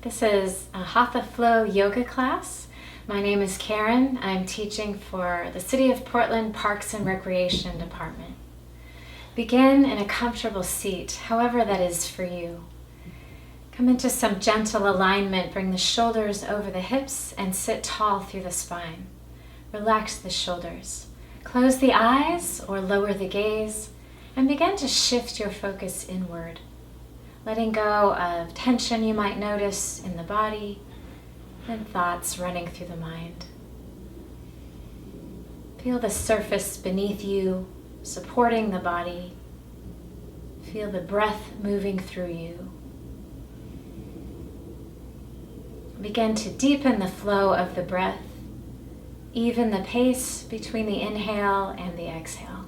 This is a Hatha Yoga class. My name is Karen. I'm teaching for the City of Portland Parks and Recreation Department. Begin in a comfortable seat, however that is for you. Come into some gentle alignment. Bring the shoulders over the hips and sit tall through the spine. Relax the shoulders. Close the eyes or lower the gaze and begin to shift your focus inward. Letting go of tension you might notice in the body and thoughts running through the mind. Feel the surface beneath you supporting the body. Feel the breath moving through you. Begin to deepen the flow of the breath, even the pace between the inhale and the exhale.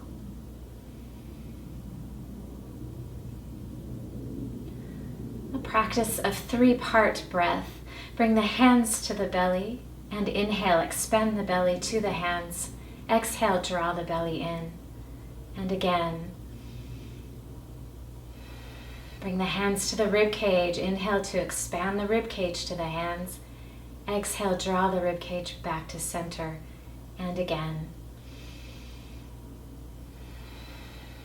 A practice of 3-part breath. Bring the hands to the belly and inhale, expand the belly to the hands. Exhale, draw the belly in. And again. Bring the hands to the rib cage. Inhale to expand the rib cage to the hands. Exhale, draw the rib cage back to center. And again.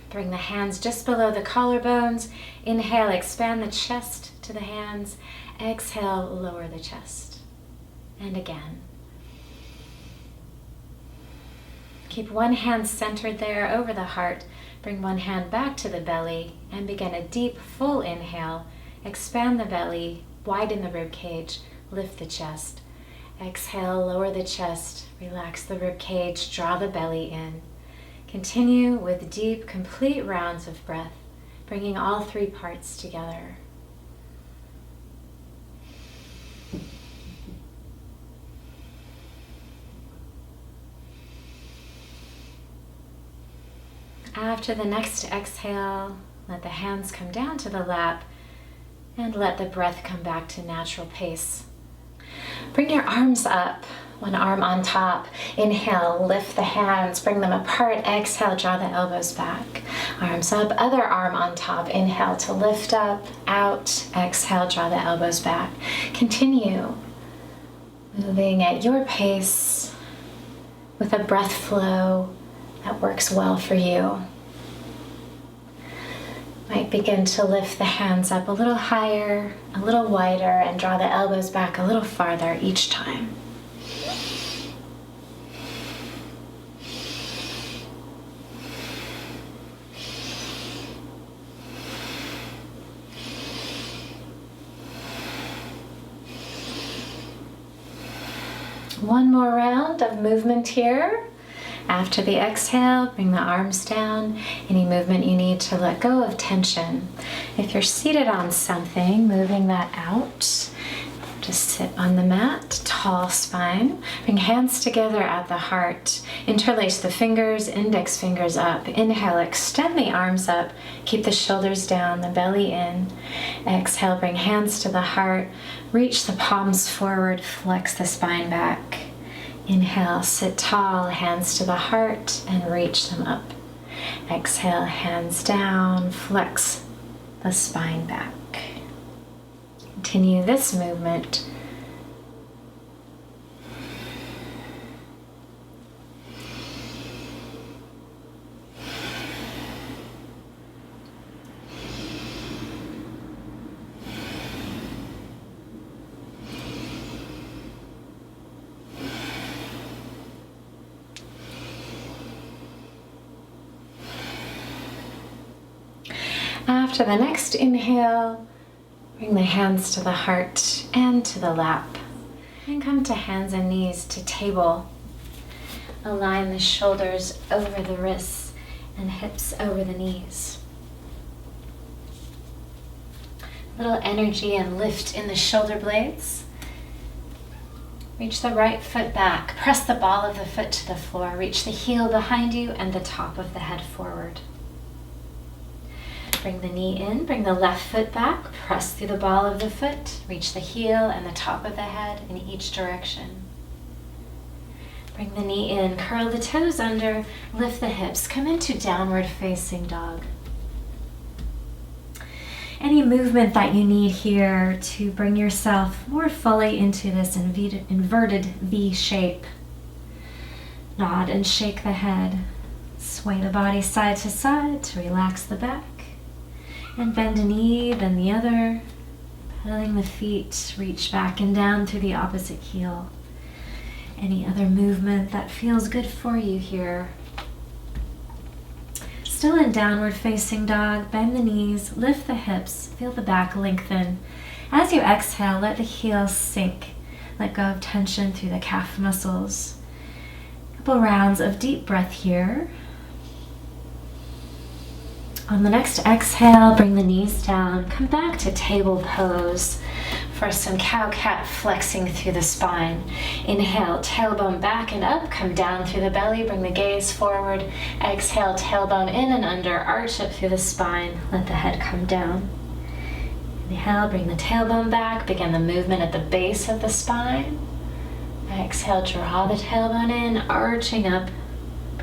Bring the hands just below the collarbones. Inhale, expand the chest to the hands. Exhale, lower the chest. And again. Keep one hand centered there over the heart. Bring one hand back to the belly and begin a deep, full inhale. Expand the belly, widen the rib cage, lift the chest. Exhale, lower the chest, relax the rib cage, draw the belly in. Continue with deep, complete rounds of breath, bringing all 3 parts together. After the next exhale, let the hands come down to the lap and let the breath come back to natural pace. Bring your arms up, one arm on top. Inhale, lift the hands, bring them apart. Exhale, draw the elbows back. Arms up, other arm on top. Inhale to lift up, out. Exhale, draw the elbows back. Continue moving at your pace with a breath flow that works well for you. Might begin to lift the hands up a little higher, a little wider, and draw the elbows back a little farther each time. One more round of movement here. After the exhale, bring the arms down. Any movement you need to let go of tension. If you're seated on something, moving that out. Just sit on the mat, tall spine. Bring hands together at the heart. Interlace the fingers, index fingers up. Inhale, extend the arms up. Keep the shoulders down, the belly in. Exhale, bring hands to the heart. Reach the palms forward, flex the spine back. Inhale, sit tall, hands to the heart, and reach them up. Exhale, hands down, flex the spine back. Continue this movement. After the next inhale, bring the hands to the heart and to the lap. And come to hands and knees to table. Align the shoulders over the wrists and hips over the knees. Little energy and lift in the shoulder blades. Reach the right foot back. Press the ball of the foot to the floor. Reach the heel behind you and the top of the head forward. Bring the knee in, bring the left foot back, press through the ball of the foot, reach the heel and the top of the head in each direction. Bring the knee in, curl the toes under, lift the hips, come into downward facing dog. any movement that you need here to bring yourself more fully into this inverted V shape. Nod and shake the head. Sway the body side to side to relax the back. And bend a knee, bend the other. Pedaling the feet, reach back and down through the opposite heel. Any other movement that feels good for you here. Still in downward facing dog, bend the knees, lift the hips, feel the back lengthen. As you exhale, let the heels sink. Let go of tension through the calf muscles. Couple rounds of deep breath here. On the next exhale, bring the knees down. Come back to table pose for some cow-cat flexing through the spine. Inhale, tailbone back and up. Come down through the belly. Bring the gaze forward. Exhale, tailbone in and under. Arch up through the spine. Let the head come down. Inhale, bring the tailbone back. Begin the movement at the base of the spine. Exhale, draw the tailbone in, arching up.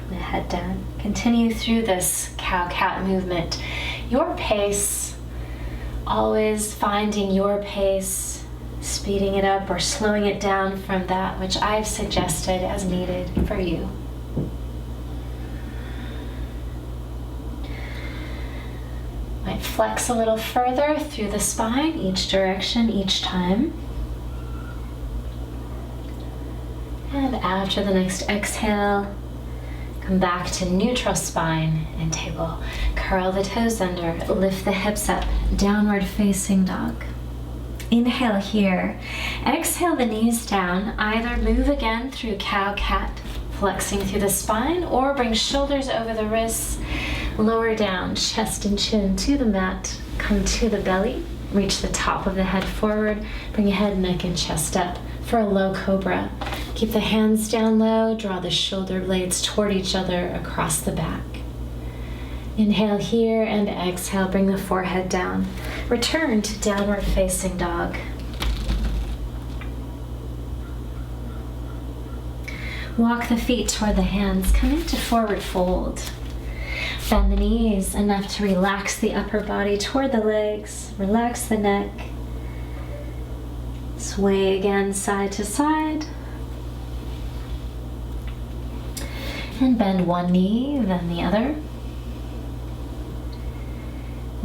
The head down. Continue through this cow-cat movement. Your pace, always finding your pace, speeding it up or slowing it down from that which I've suggested as needed for you. Might flex a little further through the spine, each direction, each time. And after the next exhale, come back to neutral spine and table. Curl the toes under, lift the hips up, downward facing dog. Inhale here. Exhale the knees down. Either move again through cow-cat, flexing through the spine, or bring shoulders over the wrists, lower down, chest and chin to the mat. Come to the belly, reach the top of the head forward, bring head, neck, and chest up for a low cobra. Keep the hands down low, draw the shoulder blades toward each other across the back. Inhale here and exhale, bring the forehead down. Return to downward facing dog. Walk the feet toward the hands, come into forward fold. Bend the knees enough to relax the upper body toward the legs, relax the neck. Sway again side to side. And bend one knee, then the other.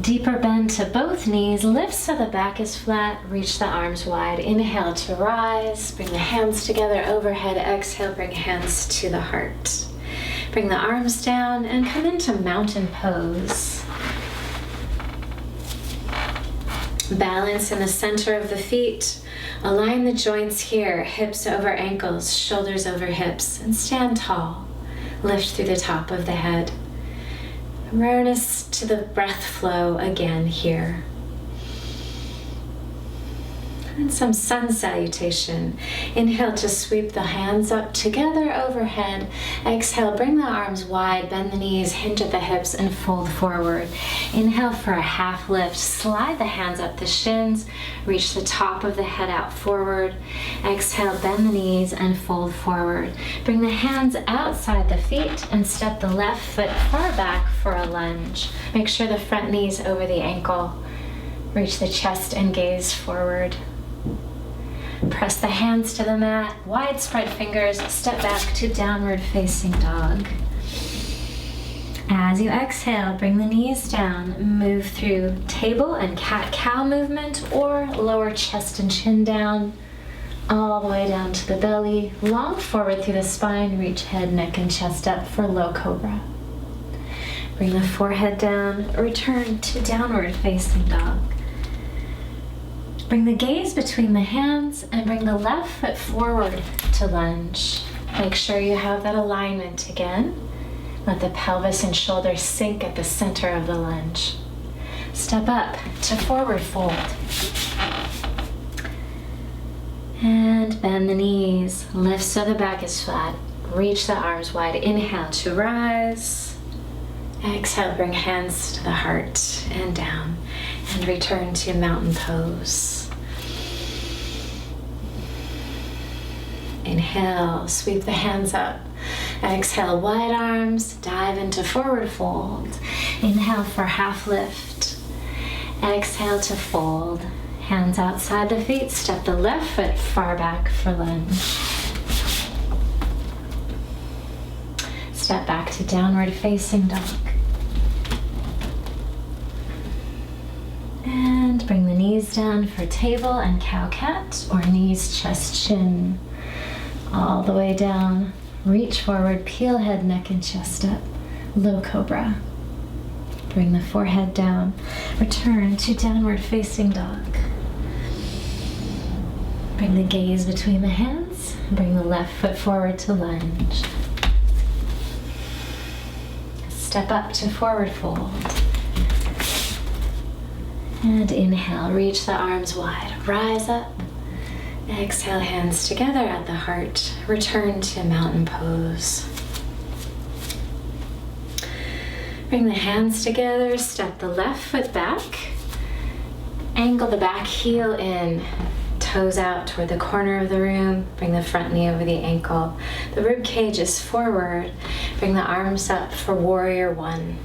Deeper bend to both knees, lift so the back is flat, reach the arms wide. Inhale to rise, bring the hands together overhead. Exhale, bring hands to the heart. Bring the arms down and come into mountain pose. Balance in the center of the feet. Align the joints here, hips over ankles, shoulders over hips, and stand tall. Lift through the top of the head. Awareness to the breath flow again here. And some sun salutation. Inhale to sweep the hands up together overhead. Exhale, bring the arms wide, bend the knees, hinge at the hips, and fold forward. Inhale for a half lift. Slide the hands up the shins. Reach the top of the head out forward. Exhale, bend the knees and fold forward. Bring the hands outside the feet and step the left foot far back for a lunge. Make sure the front knee's over the ankle. Reach the chest and gaze forward. Press the hands to the mat, wide spread fingers, step back to downward facing dog. As you exhale, bring the knees down, move through table and cat-cow movement, or lower chest and chin down, all the way down to the belly, long forward through the spine, reach head, neck, and chest up for low cobra. Bring the forehead down, return to downward facing dog. Bring the gaze between the hands and bring the left foot forward to lunge. Make sure you have that alignment again. Let the pelvis and shoulders sink at the center of the lunge. Step up to forward fold. And bend the knees. Lift so the back is flat. Reach the arms wide. Inhale to rise. Exhale, bring hands to the heart and down. And return to mountain pose. Inhale, sweep the hands up. Exhale, wide arms, dive into forward fold. Inhale for half lift. Exhale to fold. Hands outside the feet. Step the left foot far back for lunge. Step back to downward facing dog. And bring the knees down for table and cow-cat, or knees, chest, chin. All the way down. Reach forward, peel head, neck, and chest up. Low cobra. Bring the forehead down. Return to downward facing dog. Bring the gaze between the hands. Bring the left foot forward to lunge. Step up to forward fold. And inhale, reach the arms wide. Rise up. Exhale, hands together at the heart. Return to mountain pose. Bring the hands together, step the left foot back. Angle the back heel in, toes out toward the corner of the room. Bring the front knee over the ankle. The rib cage is forward. Bring the arms up for warrior one.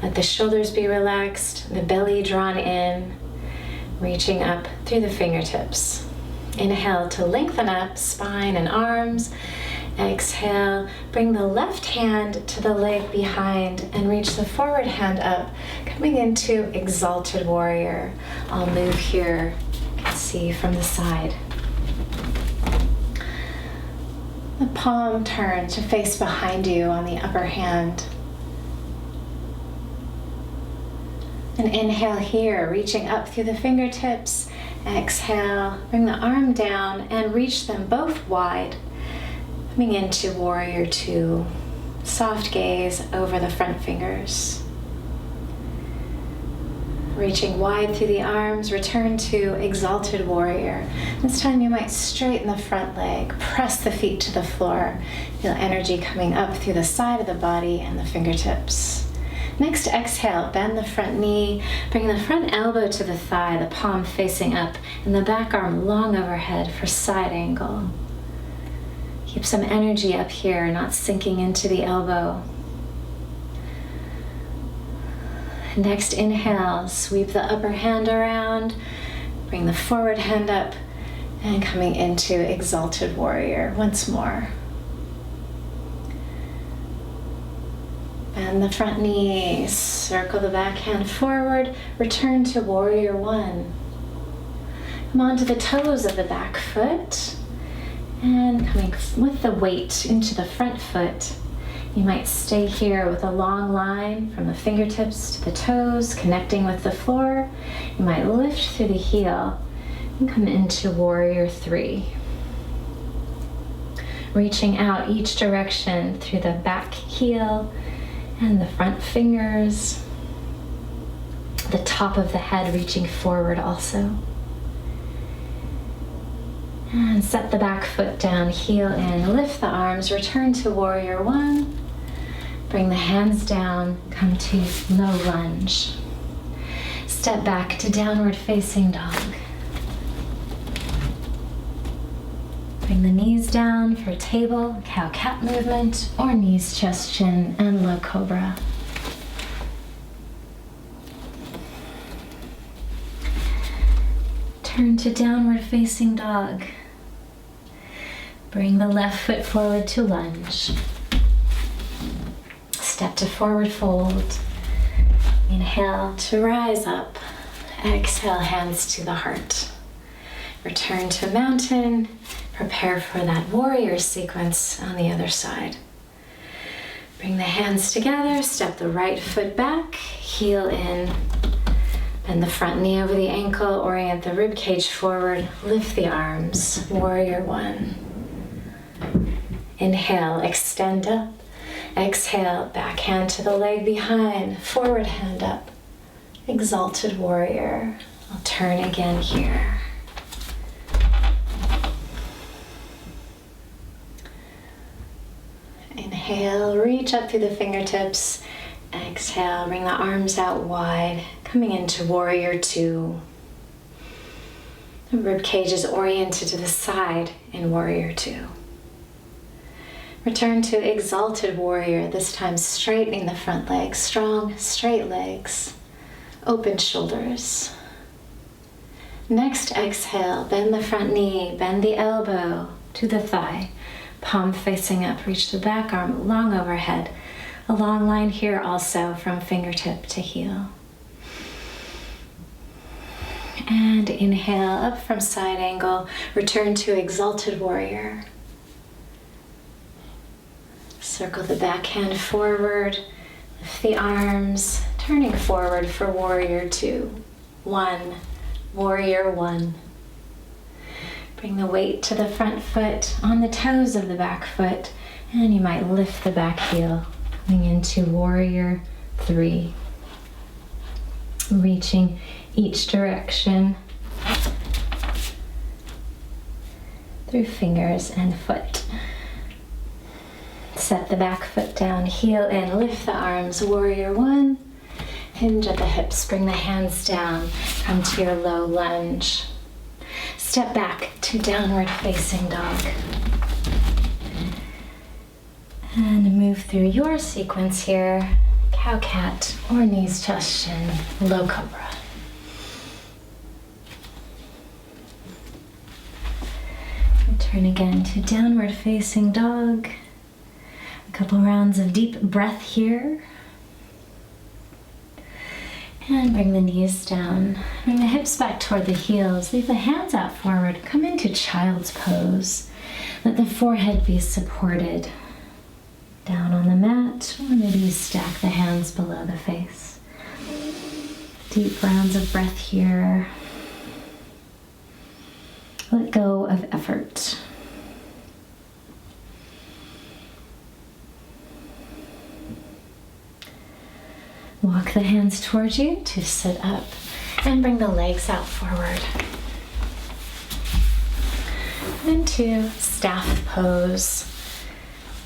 Let the shoulders be relaxed, the belly drawn in, reaching up through the fingertips. Inhale to lengthen up spine and arms. Exhale, bring the left hand to the leg behind and reach the forward hand up, coming into exalted warrior. I'll move here, you can see from the side. The palm turn to face behind you on the upper hand. And inhale here, reaching up through the fingertips. Exhale, bring the arm down and reach them both wide. Coming into warrior two. Soft gaze over the front fingers. Reaching wide through the arms, return to exalted warrior. This time you might straighten the front leg, press the feet to the floor. Feel energy coming up through the side of the body and the fingertips. Next, exhale, bend the front knee, bring the front elbow to the thigh, the palm facing up, and the back arm long overhead for side angle. Keep some energy up here, not sinking into the elbow. Next, inhale, sweep the upper hand around, bring the forward hand up, and coming into exalted warrior once more. Bend the front knee, circle the back hand forward, return to warrior one. Come onto the toes of the back foot, and coming with the weight into the front foot. You might stay here with a long line from the fingertips to the toes, connecting with the floor. You might lift through the heel and come into warrior three. Reaching out each direction through the back heel and the front fingers, the top of the head reaching forward also. And set the back foot down, heel in, lift the arms, return to warrior one. Bring the hands down, come to low lunge. Step back to downward facing dog. Bring the knees down for table, cow-cat movement, or knees, chest, chin, and low cobra. Turn to downward facing dog. Bring the left foot forward to lunge. Step to forward fold. Inhale to rise up. Exhale, hands to the heart. Return to mountain. Prepare for that warrior sequence on the other side. Bring the hands together, step the right foot back, heel in, bend the front knee over the ankle, orient the rib cage forward, lift the arms, warrior one. Inhale, extend up. Exhale, back hand to the leg behind, forward hand up, exalted warrior. I'll turn again here. Inhale, reach up through the fingertips. Exhale, bring the arms out wide, coming into warrior two. The rib cage is oriented to the side in warrior two. Return to exalted warrior, this time straightening the front legs, strong, straight legs. Open shoulders. Next exhale, bend the front knee, bend the elbow to the thigh, palm facing up, reach the back arm long overhead. A long line here also from fingertip to heel. And inhale up from side angle, return to exalted warrior. Circle the back hand forward, lift the arms, turning forward for warrior two. One, warrior one. Bring the weight to the front foot, on the toes of the back foot, and you might lift the back heel, coming into warrior three. Reaching each direction through fingers and foot. Set the back foot down, heel in, lift the arms, warrior one. Hinge at the hips, bring the hands down, come to your low lunge. Step back to downward facing dog. And move through your sequence here, cow cat or knees chest shin, low cobra. Return again to downward facing dog. A couple rounds of deep breath here. And bring the knees down. Bring the hips back toward the heels. Leave the hands out forward. Come into child's pose. Let the forehead be supported. Down on the mat, or maybe you stack the hands below the face. Deep rounds of breath here. Let go of effort. Walk the hands towards you to sit up and bring the legs out forward. Into staff pose.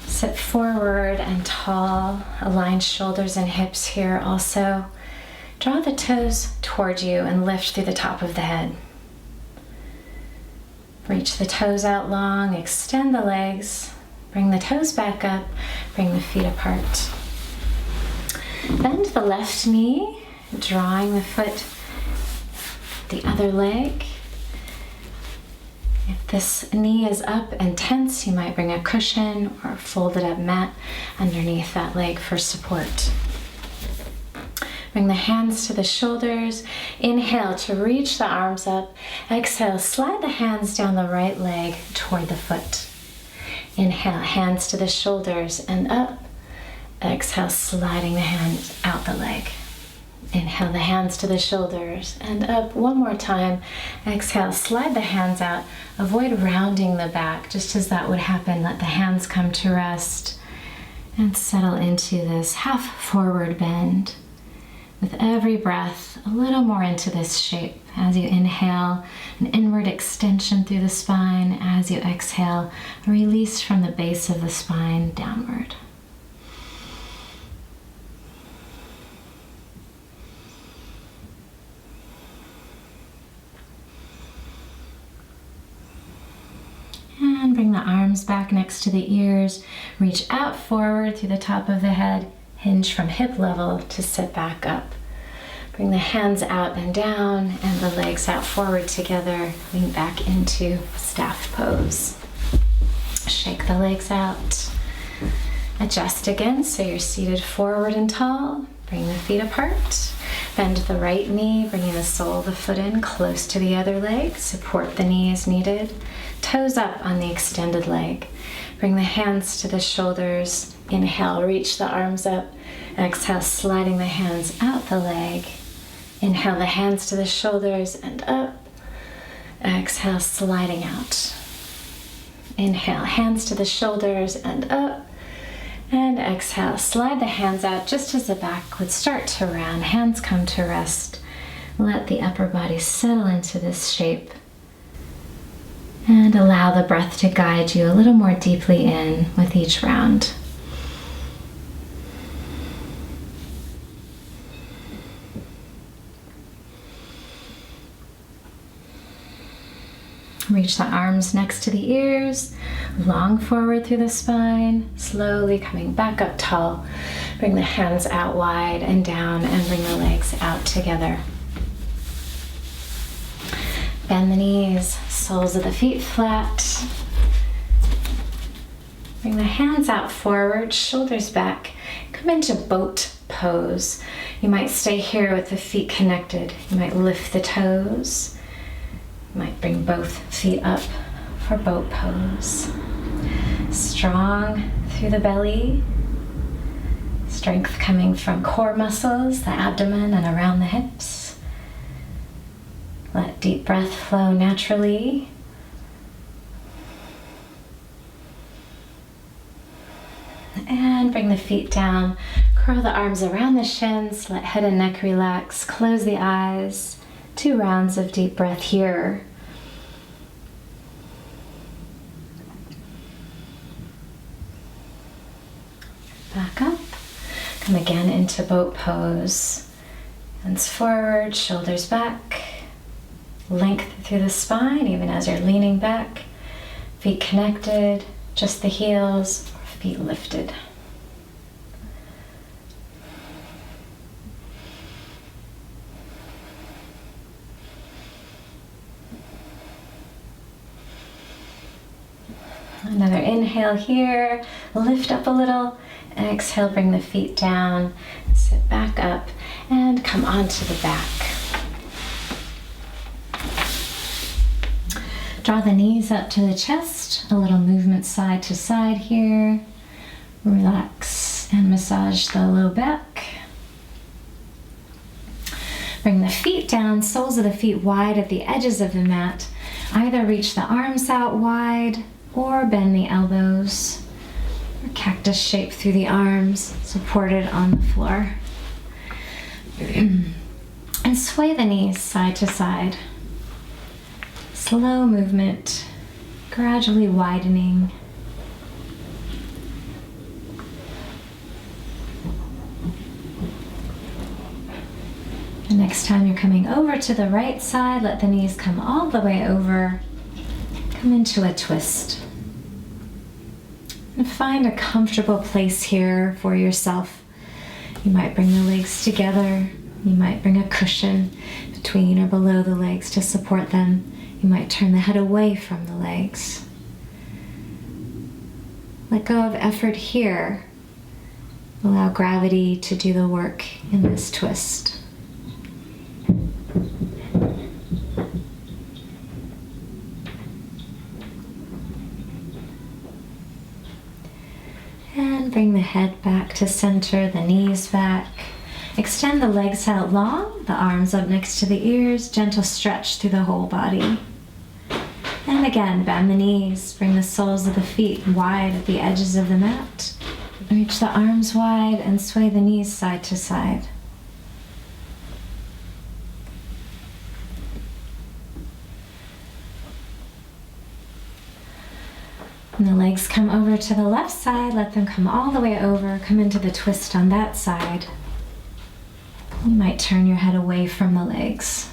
Sit forward and tall. Align shoulders and hips here also. Draw the toes towards you and lift through the top of the head. Reach the toes out long, extend the legs. Bring the toes back up, bring the feet apart. Bend the left knee, drawing the foot, the other leg. If this knee is up and tense, you might bring a cushion or a folded up mat underneath that leg for support. Bring the hands to the shoulders. Inhale to reach the arms up. Exhale, slide the hands down the right leg toward the foot. Inhale, hands to the shoulders and up. Exhale, sliding the hands out the leg. Inhale, the hands to the shoulders and up. One more time. Exhale, slide the hands out. Avoid rounding the back, just as that would happen. Let the hands come to rest and settle into this half forward bend. With every breath, a little more into this shape. As you inhale, an inward extension through the spine. As you exhale, a release from the base of the spine downward. And bring the arms back next to the ears. Reach out forward through the top of the head. Hinge from hip level to sit back up. Bring the hands out and down and the legs out forward together. Lean back into staff pose. Shake the legs out. Adjust again so you're seated forward and tall. Bring the feet apart. Bend the right knee, bringing the sole of the foot in close to the other leg. Support the knee as needed. Toes up on the extended leg. Bring the hands to the shoulders. Inhale, reach the arms up. Exhale, sliding the hands out the leg. Inhale, the hands to the shoulders and up. Exhale, sliding out. Inhale, hands to the shoulders and up. And exhale, slide the hands out just as the back would start to round. Hands come to rest. Let the upper body settle into this shape. And allow the breath to guide you a little more deeply in with each round. Reach the arms next to the ears, long forward through the spine, slowly coming back up tall. Bring the hands out wide and down and bring the legs out together. Bend the knees, soles of the feet flat. Bring the hands out forward, shoulders back. Come into boat pose. You might stay here with the feet connected. You might lift the toes. You might bring both feet up for boat pose. Strong through the belly. Strength coming from core muscles, the abdomen and around the hips. Let deep breath flow naturally. And bring the feet down. Curl the arms around the shins. Let head and neck relax. Close the eyes. 2 rounds of deep breath here. Back up. Come again into boat pose. Hands forward, shoulders back. Length through the spine, even as you're leaning back. Feet connected, just the heels, or feet lifted. Another inhale here, lift up a little. Exhale, bring the feet down, sit back up, and come onto the back. Draw the knees up to the chest, a little movement side to side here. Relax and massage the low back. Bring the feet down, soles of the feet wide at the edges of the mat. Either reach the arms out wide or bend the elbows. Or cactus shape through the arms, supported on the floor. And sway the knees side to side. Slow movement, gradually widening. The next time you're coming over to the right side, let the knees come all the way over. Come into a twist. And find a comfortable place here for yourself. You might bring the legs together. You might bring a cushion between or below the legs to support them. You might turn the head away from the legs. Let go of effort here. Allow gravity to do the work in this twist. And bring the head back to center, the knees back. Extend the legs out long, the arms up next to the ears, gentle stretch through the whole body. And again, bend the knees, bring the soles of the feet wide at the edges of the mat. Reach the arms wide and sway the knees side to side. And the legs come over to the left side, let them come all the way over, come into the twist on that side. You might turn your head away from the legs.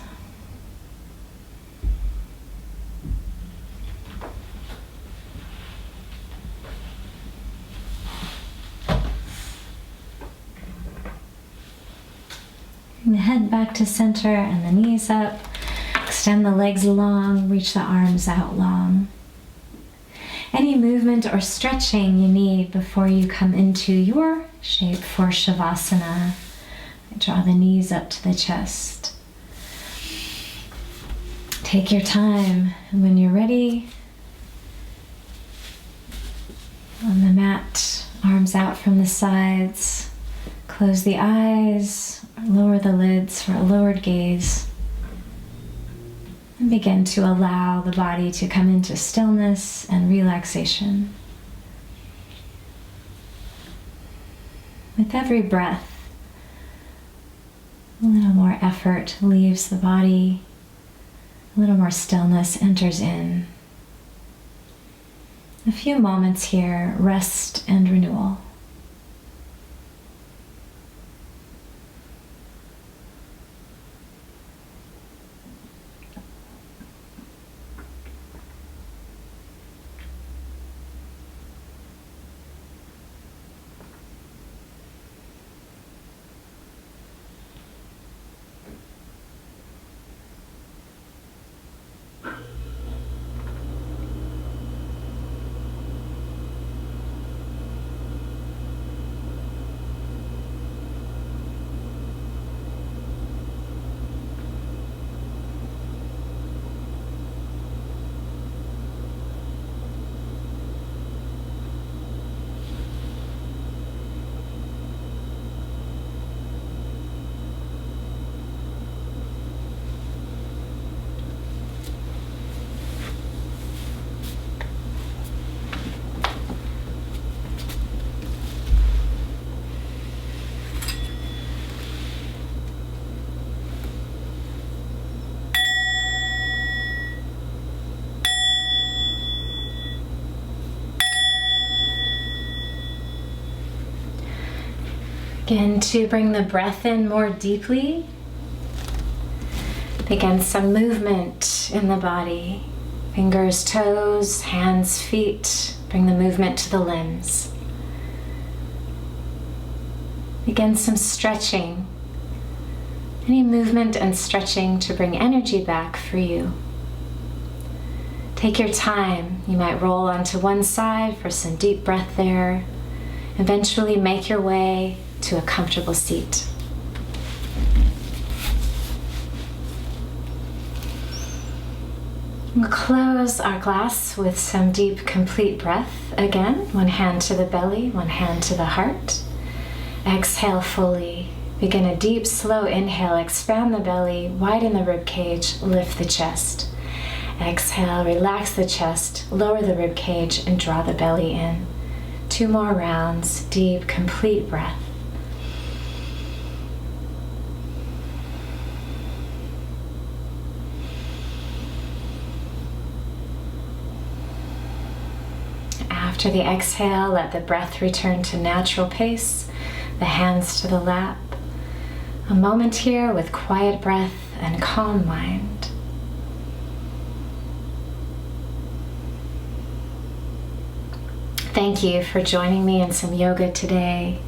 Bring the head back to center and the knees up. Extend the legs long, reach the arms out long. Any movement or stretching you need before you come into your shape for Shavasana. Draw the knees up to the chest. Take your time, and when you're ready, on the mat, arms out from the sides, close the eyes, or lower the lids for a lowered gaze. And begin to allow the body to come into stillness and relaxation. With every breath, a little more effort leaves the body, a little more stillness enters in. A few moments here, rest and renewal. Begin to bring the breath in more deeply. Begin some movement in the body. Fingers, toes, hands, feet. Bring the movement to the limbs. Begin some stretching. Any movement and stretching to bring energy back for you. Take your time. You might roll onto one side for some deep breath there. Eventually make your way to a comfortable seat. We'll close our glass with some deep, complete breath again. One hand to the belly, one hand to the heart. Exhale fully. Begin a deep, slow inhale. Expand the belly, widen the rib cage, lift the chest. Exhale, relax the chest, lower the rib cage, and draw the belly in. 2 more rounds, deep, complete breath. After the exhale, let the breath return to natural pace, the hands to the lap. A moment here with quiet breath and calm mind. Thank you for joining me in some yoga today.